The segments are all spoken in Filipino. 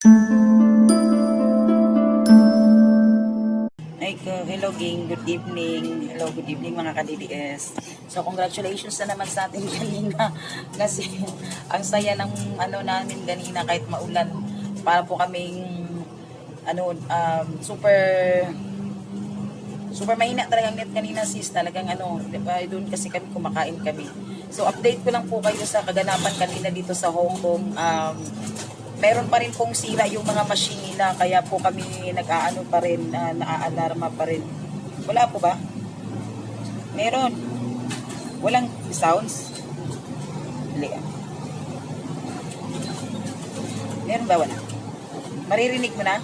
Hello gang, good evening. Hello, good evening mga ka-DDS. So congratulations na naman sa atin kanina kasi ang saya ng namin kanina kahit maulan. Para po kaming super mahina talagang net kanina sis. Talagang diba, doon kasi kami kumakain kami. So update ko lang po kayo sa kaganapan kanina dito sa Hong Kong. Meron pa rin pong sira yung mga machine nila, kaya po kami nag-aano pa rin, naaalarma pa rin. Wala po ba? Meron. Walang sounds? Halika. Meron ba? Wala. Maririnig mo na?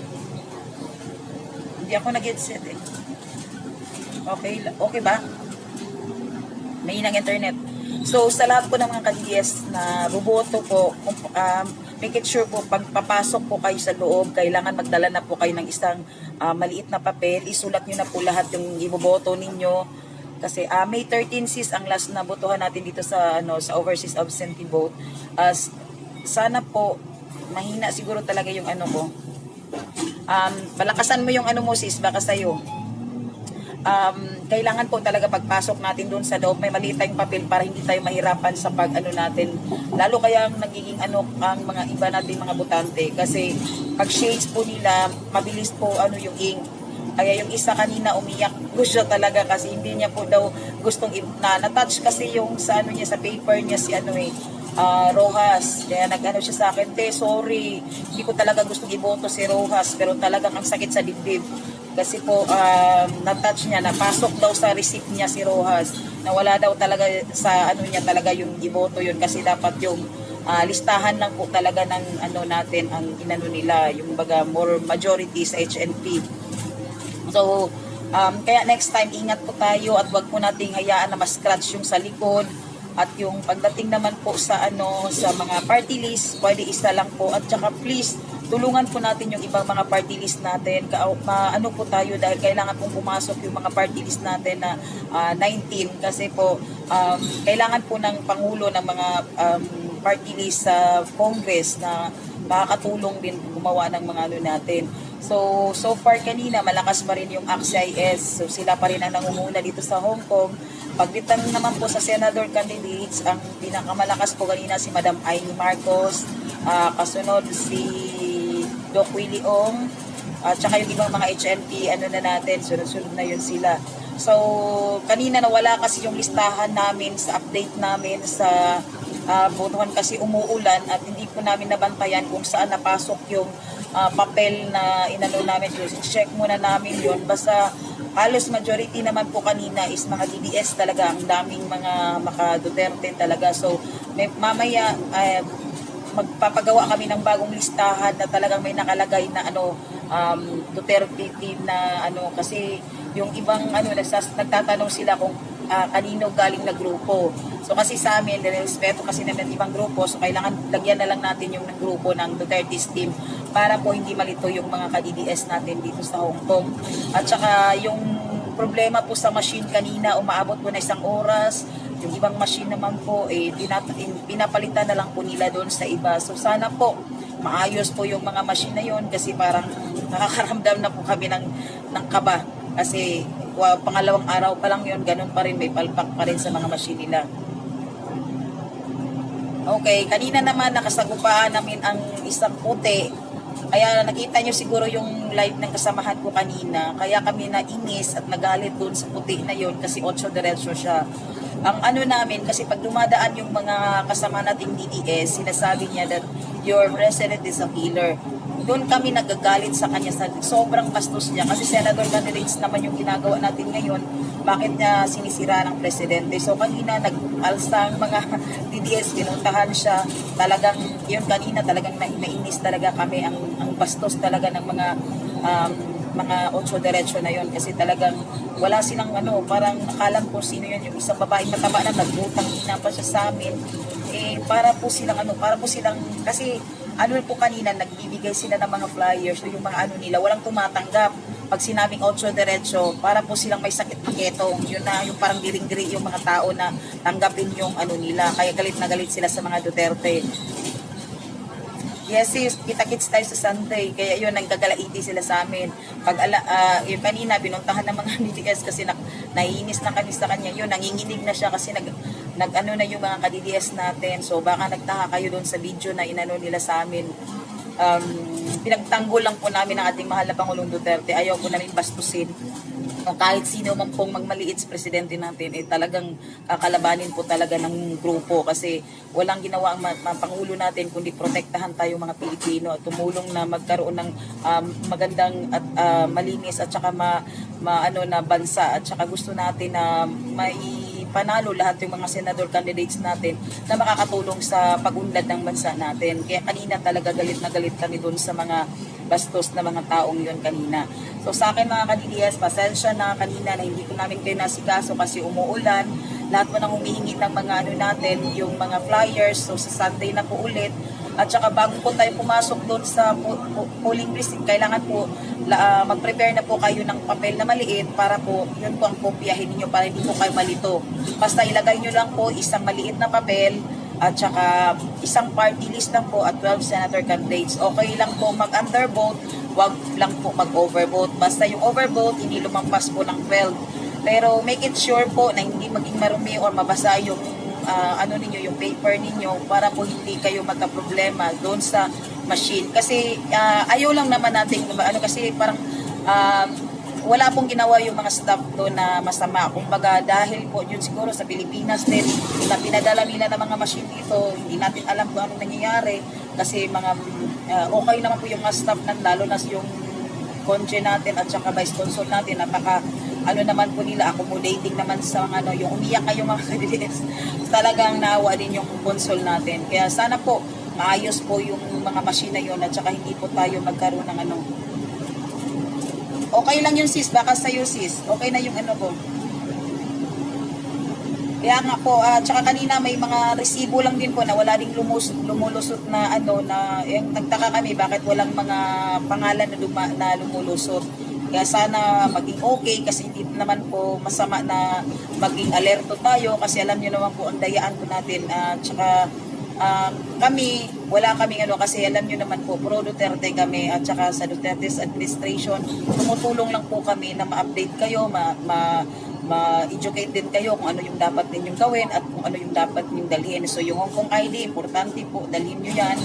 Hindi ako nag-headset eh. Okay ba? May inang internet. So, sa lahat po ng mga ka-DS na buboto po, make it sure po, pag papasok po kayo sa loob, kailangan magdala na po kayo ng isang maliit na papel. Isulat nyo na po lahat yung iboboto ninyo. Kasi May 13 sis ang last na botohan natin dito sa overseas absentee vote. Sana po, mahina siguro talaga yung ko. Palakasan mo yung mo sis, baka sa'yo. Kailangan po talaga pagpasok natin doon sa loob may maliit tayong papel para hindi tayo mahirapan sa pag natin, lalo kaya nagiging ang mga iba nating mga botante kasi pag shades po nila mabilis po yung ink, kaya yung isa kanina umiyak gusto talaga kasi hindi niya po daw gustong na-touch kasi yung sa niya sa paper niya si Rojas, kaya siya sa akin, sorry, hindi ko talaga gustong iboto si Rojas pero talagang ang sakit sa dibdib kasi po na-touch niya, napasok daw sa receipt niya si Rojas, na wala daw talaga sa niya talaga yung iboto yun kasi dapat yung listahan lang po talaga ng natin ang nila, yung baga more majority sa HNP. So kaya next time ingat po tayo at wag po nating hayaan na ma-scratch yung sa likod. At yung pagdating naman po sa sa mga party list, pwede isa lang po. At saka please, tulungan po natin yung ibang mga party list natin. Po tayo dahil kailangan pong pumasok yung mga party list natin na 19. Kasi po, kailangan po ng Pangulo ng mga party list sa Congress na makakatulong din gumawa ng mga natin. So far kanina, malakas pa rin yung AXIS. So sila pa rin ang nangunguna dito sa Hong Kong. Pagditan naman po sa Senador candidates, ang pinakamalakas po kanina si Madam Amy Marcos, kasunod si Doc Willie Ong, at saka yung ibang mga HNP, na natin, sunod-sunod na yun sila. So, kanina nawala kasi yung listahan namin sa update namin sa botohan kasi umuulan at hindi po namin nabantayan kung saan napasok yung papel na namin. Check muna namin yun. Basta halos majority naman po kanina is mga DDS talaga. Ang daming mga maka-Duterte talaga. So, mamaya magpapagawa kami ng bagong listahan na talagang may nakalagay na Duterte team na kasi yung ibang nagtatanong sila kung kanino galing na grupo. So kasi sa amin, respeto kasi naman ibang grupo, so kailangan lagyan na lang natin yung grupo ng Duterte's team para po hindi malito yung mga ka-DDS natin dito sa Hong Kong. At saka yung problema po sa machine kanina, umaabot po na 1 oras. Yung ibang machine naman po, pinapalitan na lang po nila doon sa iba. So sana po, maayos po yung mga machine na yun kasi parang nakakaramdam na po kami ng kaba. Kasi pangalawang araw pa lang yun, ganun pa rin, may palpak pa rin sa mga machine nila. Okay, kanina naman nakasagupaan namin ang isang puti. Kaya nakita nyo siguro yung live ng kasamahan ko kanina. Kaya kami nainis at nagalit doon sa puti na yun kasi 8 diretso siya. Ang namin, kasi pag dumadaan yung mga kasama nating DDS, sinasabi niya that your president is a killer. Doon kami nagagalit sa kanya sa sobrang bastos niya kasi senador candidates naman yung ginagawa natin ngayon, bakit niya sinisira ng presidente. So kanina nag-alsang mga DDS, pinuntahan siya, talagang yun kanina talagang nainis talaga kami ang bastos talaga ng mga 8 diretso na yon kasi talagang wala silang parang akalam ko sino yun, yung isang babae mataba na nagbutang ina pa siya sa amin para po silang kasi po kanina nagbibigay sila ng mga flyers, so yung mga nila walang tumatanggap pag sinabing 8 diretso, para po silang may sakit na ketong, yun na yung parang diring-diri yung mga tao na tanggapin yung nila, kaya galit na galit sila sa mga Duterte. Yes, sis, kita-kits tayo sa Sunday. Kaya yun, nagkagalaiti sila sa amin. Yung kanina, binuntahan ng mga DDS kasi naiinis na kami sa kanya. Yun, nanginginig na siya kasi nag-ano na yung mga ka-DDS natin. So, baka nagtaka kayo doon sa video na inano nila sa amin. Pinagtanggol lang po namin ang ating mahal na Pangulong Duterte. Ayaw po namin bastusin. O kahit sino man pong magmaliit sa presidente natin, talagang kakalabanin po talaga ng grupo kasi walang ginawa ang Pangulo natin kundi protektahan tayo mga Pilipino at tumulong na magkaroon ng magandang at malinis at saka ano na bansa at saka gusto natin na may panalo lahat yung mga senador candidates natin na makakatulong sa pag-unlad ng bansa natin. Kaya kanina talaga galit na galit kami doon sa mga bastos na mga taong yun kanina. So sa akin mga ka-DDS, pasensya na kanina na hindi ko namin kayo nasikaso kasi umuulan. Lahat mo nang humihingi ng mga ano natin, yung mga flyers. So sa Sunday na po ulit. At saka bago po tayo pumasok doon sa polling precinct, kailangan po mag-prepare na po kayo ng papel na maliit para po, yun po ang kopyahin ninyo para hindi po kayo malito. Basta ilagay nyo lang po isang maliit na papel at saka isang party list lang po at 12 senator candidates. Okay lang po mag-undervote, wag lang po mag-overvote. Basta yung overvote, hindi lumampas po ng 12. Pero make it sure po na hindi maging marumi or mabasa yung ano ninyo, yung paper ninyo para po hindi kayo magka-problema doon sa machine. Kasi ayaw lang naman natin, ano kasi parang wala pong ginawa yung mga staff doon na masama. Kumbaga dahil po yun siguro sa Pilipinas din na pinadala nila ng mga machine dito, hindi natin alam kung ano nangyayari kasi mga okay naman po yung mga staff nan, lalo na yung konje natin at saka vice consul natin, napaka ano naman po nila, accommodating naman sa mga ano, yung umiyak kayo mga kandidates. Talagang naawa din yung consul natin. Kaya sana po maayos po yung mga machine na yun at saka hindi po tayo magkaroon ng ano. Okay lang yun sis, baka sa'yo sis. Okay na yung ano po. Kaya nga po, tsaka kanina may mga resibo lang din po na wala ding lumulusot na ano na nagtaka kami bakit walang mga pangalan na lumulusot. Kaya sana maging okay kasi hindi naman po masama na maging alerto tayo kasi alam niyo naman po ang dayaan po natin. Tsaka kami, wala kaming ano kasi alam niyo naman po, pro Duterte kami at saka sa Duterte's administration, tumutulong lang po kami na ma-update kayo, ma-educate din kayo kung ano yung dapat ninyong gawin at kung ano yung dapat ninyong dalhin. So yung Hong Kong ID, importante po, dalhin nyo yan.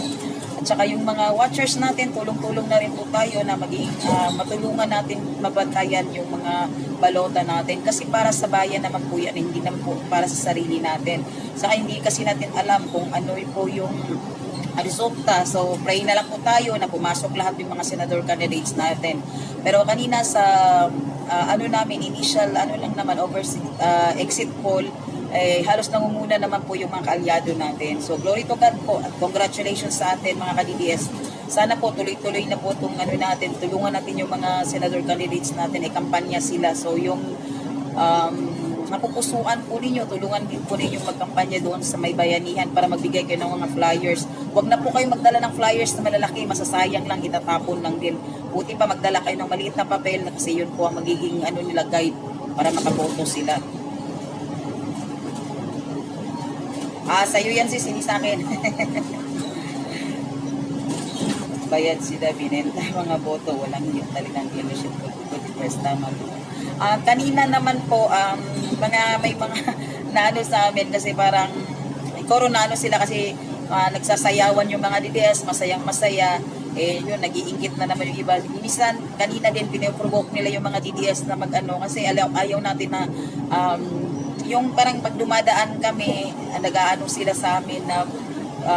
At saka yung mga watchers natin, tulong-tulong na rin po tayo na maging matulungan natin mabantayan yung mga balota natin. Kasi para sa bayan naman po yan, hindi naman po para sa sarili natin. Saka hindi kasi natin alam kung ano po yung resulta. So pray na lang po tayo na pumasok lahat yung mga senador candidates natin. Pero kanina sa ano namin, initial ano lang naman, exit poll, halos nangunguna naman po yung mga kaalyado natin. So glory to God po at congratulations sa atin mga ka-DDS. Sana po tuloy-tuloy na po itong ano natin, tulungan natin yung mga senador candidates natin, kampanya sila. So yung napupusuan po ninyo, tulungan din po ninyo magkampanya doon sa may bayanihan para magbigay kayo ng mga flyers. Huwag na po kayo magdala ng flyers na malalaki, masasayang lang, itatapon lang din. Buti pa magdala kayo ng maliit na papel kasi yun po ang magiging ano nila guide para makaboto sila. Sa'yo yan sis, hindi sa akin. Bayad sila, binenta mga boto, walang yun talagang dealership ko. First tama po. Kanina naman po, may mga naano sa amin kasi parang koronano sila kasi nagsasayawan yung mga DDS, masayang masaya. Yun, nag-iingit na naman yung iba. Minsan, kanina din pinoprovoke nila yung mga DDS na mag-ano kasi ayaw natin na yung parang pag dumadaan kami, nag-aano sila sa amin na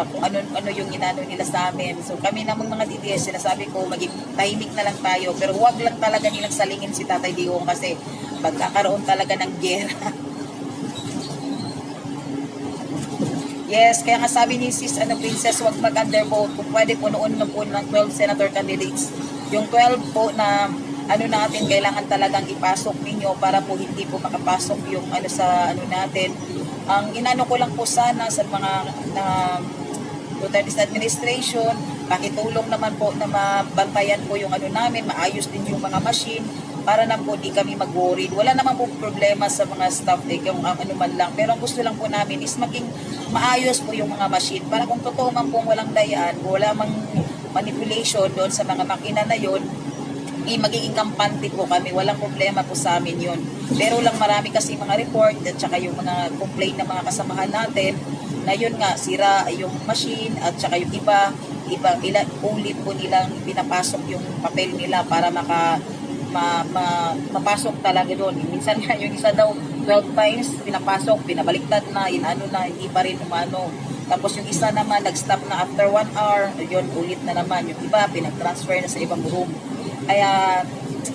kung ano yung inano nila sa amin. So kami namang mga DDS, sinasabi ko maging tahimik na lang tayo, pero wag lang talaga nilang salingin si Tatay Digong kasi magkakaroon talaga ng gera. Yes, kaya nga sabi ni Sis Princess, wag mag-undervote. Kung pwede po noon na po ng 12 senator candidates. Yung 12 po na ano natin, kailangan talagang ipasok ninyo para po hindi po makapasok yung ano sa ano natin. Ang inano ko lang po sana sa mga Duterte's administration, pakitulong naman po na mabantayan po yung ano namin, maayos din yung mga machine para na po di kami mag-worried. Wala naman po problema sa mga staff kung ano man lang. Pero ang gusto lang po namin is maging maayos po yung mga machine para kung totoo man pong walang dayaan, wala mang manipulation doon sa mga makina na yon, magiging kampante po kami. Walang problema po sa amin yun. Pero lang marami kasi mga report at saka yung mga complaint ng mga kasamahan natin na yun nga, sira yung machine at saka yung iba ulit po nilang pinapasok yung papel nila para mapasok talaga doon. Minsan nga yung isa daw 12 times pinapasok, pinabaliktad na, inano na, hindi pa rin umano. Tapos yung isa naman nag-stop na after 1 hour, yun ulit na naman. Yung iba pinag-transfer na sa ibang room. Kaya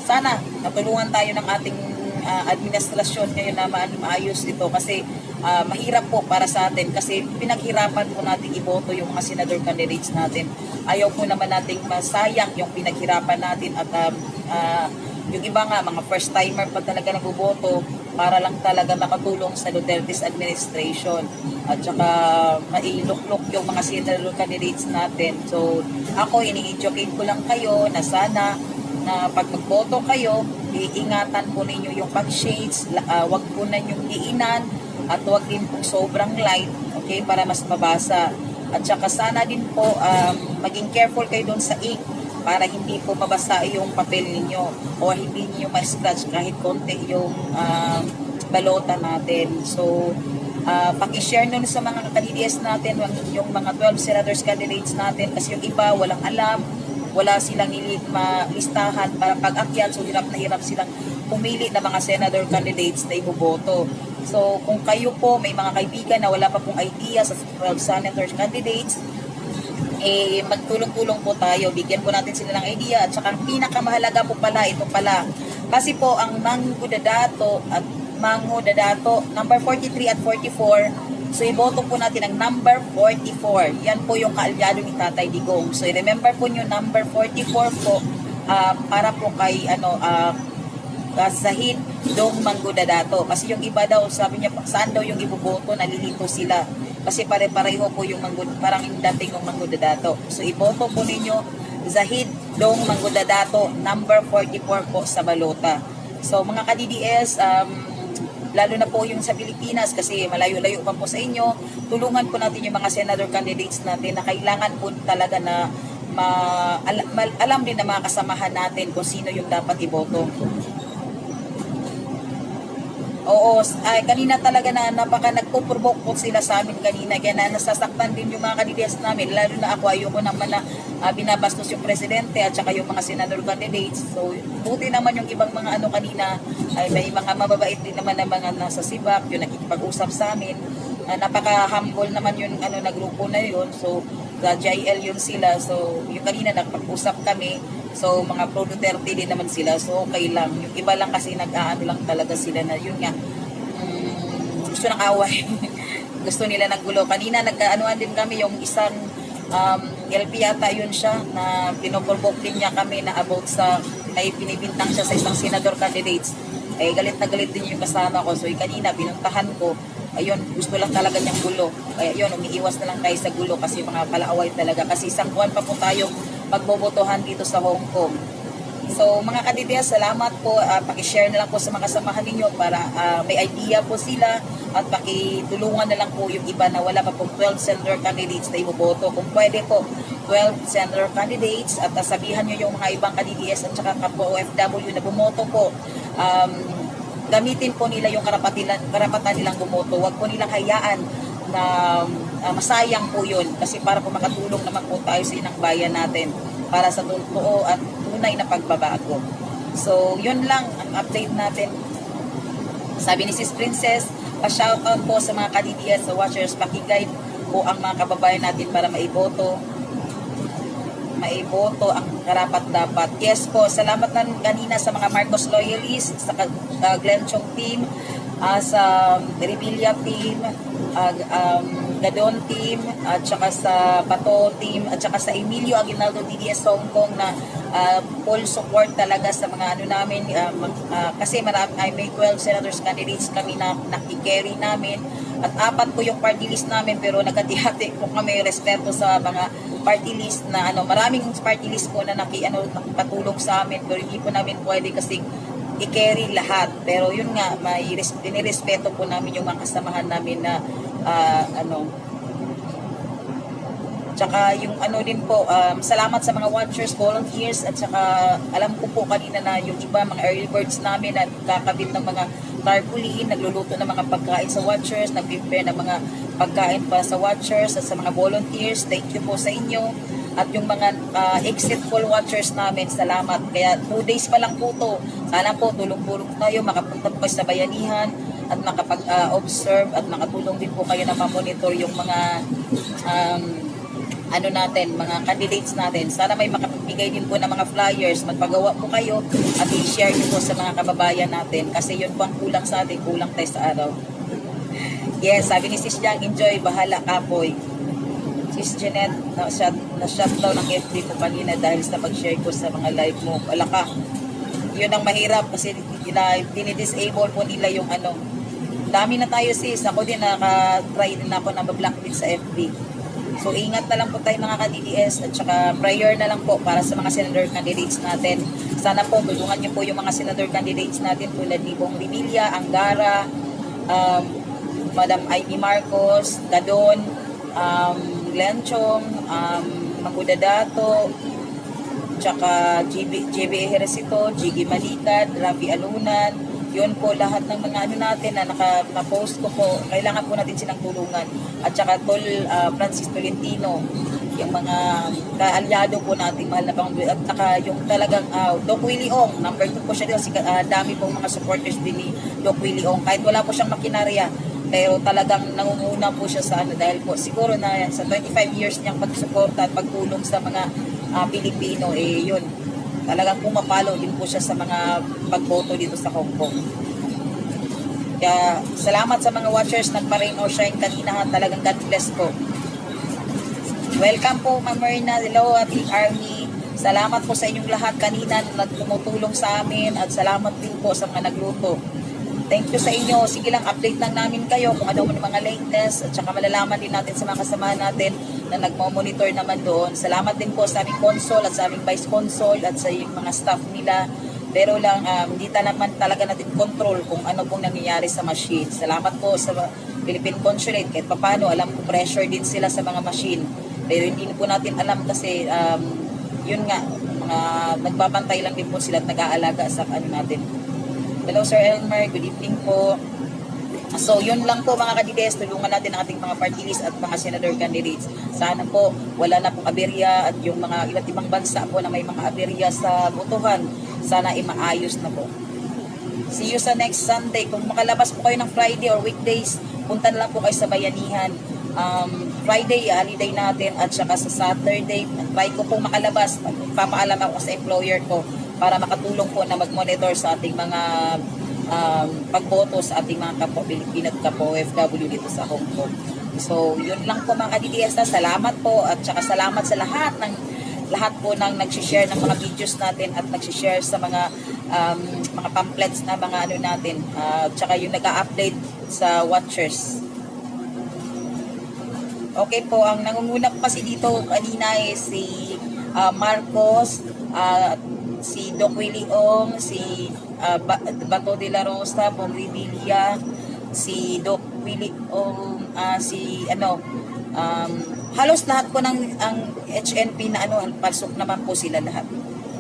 sana natulungan tayo ng ating administrasyon ngayon na maayos dito kasi mahirap po para sa atin kasi pinaghirapan po natin iboto yung mga senador candidates natin. Ayaw po naman nating masayang yung pinaghirapan natin at yung iba nga mga first timer pa talaga nagboboto para lang talaga makatulong sa Duterte's administration at saka mailuklok yung mga senador candidates natin. So ako ini-educate ko lang kayo na sana na pag magboto kayo, iingatan po ninyo yung pag-shades, wag po na yung diinan at wag din po sobrang light, okay, para mas mabasa. At saka sana din po maging careful kayo doon sa ink para hindi po mabasa yung papel ninyo o hindi niyo ma-scratch kahit konti yung balota natin. So, paki-share nun sa mga kandidates natin, yung mga 12 senators candidates natin kasi yung iba walang alam, wala silang listahan para pag-akyat, so hirap na hirap silang pumili ng mga senador candidates na iboboto. So kung kayo po may mga kaibigan na wala pa pong idea sa 12 senator candidates, magtulong-tulong po tayo, bigyan po natin sila ng idea. At saka ang pinakamahalaga po pala, ito pala, kasi po ang Mango Dadato number 43 at 44, so iboto po natin ang number 44. Yan po yung kaalyado ni Tatay Digong. So i-remember po nyo number 44 po para po kay Zahid Dong Mango Dadato. Kasi yung iba daw, sabi niya saan daw yung iboboto, nalilito sila. Kasi pare-pareho po yung parang yung dating ng Mango Dadato. So iboto po ninyo Zahid Dong Mango Dadato, number 44 po sa balota. So mga ka-DDS, lalo na po yung sa Pilipinas kasi malayo-layo pa po sa inyo, tulungan po natin yung mga senador candidates natin na kailangan po talaga na alam din na mga kasamahan natin kung sino yung dapat iboto. Oo, kanina talaga na nagpo-provoke po sila sa amin kanina, kaya na nasasaktan din yung mga kandidates namin, lalo na ako, ayoko naman na binabastos yung presidente at saka yung mga senador candidates. So buti naman yung ibang mga kanina ay may mga mababait din naman na mga nasa sibak, yung nakikipag-usap sa amin. Napaka-humble naman yung na grupo na yun. So sa JL yun sila, so yung kanina nagpag-usap kami. So, mga pro Duterte din naman sila. So, okay lang. Yung iba lang kasi nag-aano lang talaga sila na yun nga. Gusto ng away. Gusto nila ng gulo. Kanina nagkaanuan din kami yung isang LP yata yun siya na pinoprovoke din niya kami na about sa may pinibintang siya sa isang senador candidates. Galit na galit din yung kasama ko. So, kanina pinuntahan ko. Ayun, gusto lang talaga niyang gulo. Kaya yun, umiiwas na lang tayo sa gulo kasi mga palaaway talaga. Kasi isang buwan pa po tayo magbobotohan dito sa Hong Kong. So mga ka-DDS, salamat po. Paki-share na lang po sa mga kasamahan ninyo para may idea po sila at pakitulungan na lang po yung iba na wala pa pong 12 senator candidates na iboboto. Kung pwede po, 12 senator candidates at sabihan nyo yung mga ibang ka-DDS at saka kapwa OFW na bumoto po. Gamitin po nila yung karapatan nilang bumoto. Huwag po nilang hayaan na masayang po yun kasi para po makatulong naman po tayo sa inang bayan natin para sa totoo at tunay na pagbabago. So yun lang ang update natin. Sabi ni Sis Princess, pa-shoutout po sa mga ka-DDS, sa watchers, paki-guide po ang mga kababayan natin para maiboto ang karapat-dapat. Yes po, salamat na kanina sa mga Marcos loyalists, sa Glenn Chong team, sa Revilla team, Gadon team, at saka sa Pato team, at saka sa Emilio Aguinaldo DDS Hong Kong na full support talaga sa mga namin, kasi may 12 senators candidates kami na nakikerry namin at 4 po yung party list namin pero nagkatihati po kami respeto sa mga party list na maraming party list po na nakipatulong sa amin pero hindi po namin pwede kasi i-carry lahat. Pero yun nga, dinirespeto po namin yung mga kasamahan namin na Tsaka yung ano din po, salamat sa mga watchers, volunteers, at saka alam ko po kanina na yung iba, mga early birds namin na kakabit ng mga tarpaulin, nagluluto ng mga pagkain sa watchers, nag-prepare ng mga pagkain para sa watchers at sa mga volunteers. Thank you po sa inyo. At yung mga exit poll watchers namin, salamat. Kaya 2 days pa lang po to. Sana po tulong-tulong tayo, makapunta po kayo sa bayanihan at makapag-observe at makatulong din po kayo na ma-monitor yung mga ano natin, mga candidates natin. Sana may makapagbigay din po ng mga flyers, magpagawa po kayo at i-share nyo po sa mga kababayan natin kasi yun po ang kulang sa atin, kulang tayo sa araw. Yes, sabi ni Sis Jang, enjoy, bahala kapoy. Sis Jeanette, na-shut down ang FB ko kanina dahil sa pag-share ko sa mga live mo. Wala ka. Yun ang mahirap kasi dinidisable po nila yung ano. Dami na tayo sis. Ako din nakatry din ako na block din sa FB. So ingat na lang po tayo mga ka-DDS at saka prayer na lang po para sa mga senador candidates natin. Sana po tulungan niyo po yung mga senador candidates natin tulad ni Bong Revilla, Angara, Madam Amy Marcos, Gadon, Lenchong, Magudadato, tsaka JB Ejercito, Jiggy Malikad, Ravi Alunan. Yun po lahat ng mga ano natin na na-post ko po, kailangan po natin silang tulungan. At saka Francis Tolentino, yung mga kaalyado po natin, mahal na pang at saka yung talagang Doc Willie Ong, number 2 po siya dito, dami pong mga supporters din ni Doc Willie Ong, kahit wala po siyang makinarya, pero talagang nangunguna po siya sa ano dahil po siguro na sa 25 years niyang pagsuporta at pagtulong sa mga Pilipino, yun, talagang pumapalo din po siya sa mga pagboto dito sa Hong Kong. Kaya salamat sa mga watchers nagpa-rain or shine kanina, talagang God bless po. Welcome po Ma'am Marina, hello ating army. Salamat po sa inyong lahat kanina na tumutulong sa amin at salamat din po sa mga nagluto. Thank you sa inyo. Sige lang, update lang namin kayo kung ano man mga latest at saka malalaman din natin sa mga kasamahan natin na nagmo-monitor naman doon. Salamat din po sa aming consul at sa aming vice consul at sa yung mga staff nila. Pero lang, hindi naman talaga natin control kung ano pong nangyayari sa machine. Salamat po sa Philippine Consulate. Kahit papano, alam ko pressure din sila sa mga machine. Pero hindi po natin alam kasi, yun nga, mga nagbabantay lang din po sila at nag-aalaga sa ano natin. Hello Sir Elmer, good evening po. So yun lang po mga kadides, tulungan natin ang ating mga party list at mga senador candidates. Sana po wala na pong aberya at yung mga iba't ibang bansa po na may mga aberya sa botohan, sana maayos na po. See you sa next Sunday. Kung makalabas po kayo ng Friday or weekdays, punta na lang po kayo sa bayanihan. Friday, holiday natin at saka sa Saturday, try ko pong makalabas. Papaalam ako sa employer ko para makatulong po na mag-monitor sa ating mga pagboto sa ating mga kapwa-Pilipino at kapwa-OFW dito sa Hong Kong. So, yun lang po mga ka-DDS na. Salamat po at saka salamat sa lahat po ng nag-share ng mga videos natin at nag-share sa mga pamphlets na mga ano natin. At saka yung nag-update sa watchers. Okay po, ang nangunguna po kasi dito kanina si Marcos, si Doc Willie Ong, si Bato de la Rosa, Bong Revilla, si Doc Willie Ong, halos lahat po ng ang HNP na pasok naman po sila lahat.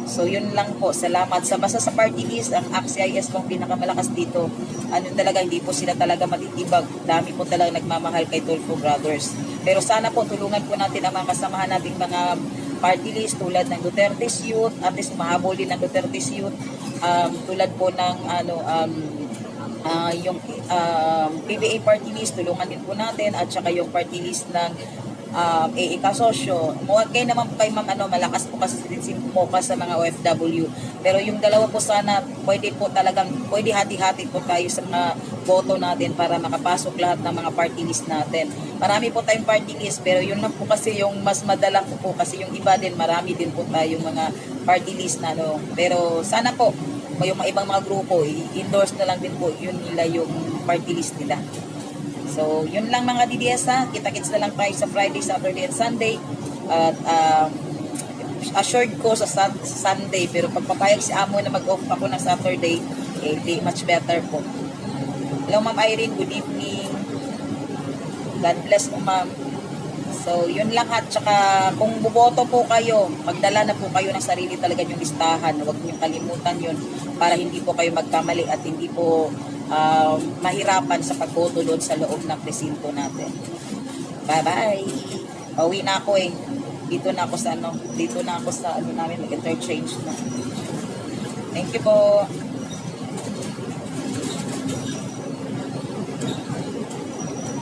So yun lang po, salamat. Basta sa party list, ang ACT-CIS pong pinakamalakas dito, talaga hindi po sila talaga matitibag. Dami po talaga nagmamahal kay Tulfo Brothers. Pero sana po tulungan po natin ang mga kasamahan nating mga party list tulad ng Duterte's Youth, at least mahabol din ng Duterte's Youth, tulad po ng yung PBA party list, tulungan din po natin, at saka yung party list ng AA Kasosyo. Kayo naman po kayo ma'am, malakas po kasi din si Mocha sa mga OFW. Pero yung dalawa po sana, pwede hati-hati po tayo sa mga boto natin para makapasok lahat ng mga party list natin. Marami po tayong party list, pero yun lang po kasi yung mas madala po kasi yung iba din, marami din po tayong mga party list na Pero sana po, yung mga ibang mga grupo, i-endorse na lang din po yun nila yung party list nila. So, yun lang mga DDS ha. Kita-kits na lang tayo sa Friday, Saturday, and Sunday. At assured ko sa Sunday, pero pagpapayag si Amo na mag-off ako ng Saturday, much better po. Hello Ma'am Irene, good evening. God bless mo ma'am. So, yun lang ha. Tsaka, kung buboto po kayo, magdala na po kayo ng sarili talaga yung listahan. Huwag niyong kalimutan yun para hindi po kayo magkamali at hindi po mahirapan sa pagboto doon sa loob ng presinto natin. Bye-bye! Pauwi na ako eh. Dito na ako sa ano namin, mag-interchange na. Thank you po.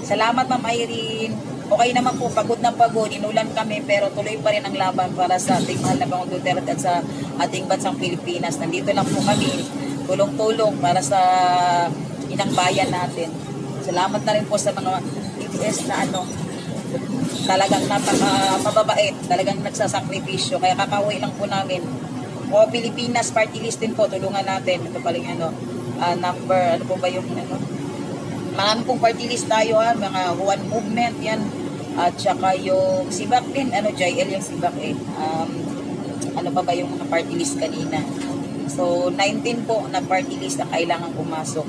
Salamat, Ma'am Irene. Okay naman po, pagod na pagod, inulan kami, pero tuloy pa rin ang laban para sa ating mahal na Pangulong Duterte at sa ating bansang Pilipinas. Nandito lang po kami, tulong-tulong para sa inang bayan natin. Salamat na rin po sa mga DPS na talagang napaka-mababait, talagang nagsasakripisyo. Kaya kakauwi lang po namin. O Pilipinas Party List din po, tulungan natin. Ito pala yung number, ano po ba yung marami pong party list tayo ha, mga One Movement yan, at saka yung Sibak din, JL yung Sibak eh. Ano ba yung mga party list kanina? So 19 po na party list na kailangan pumasok.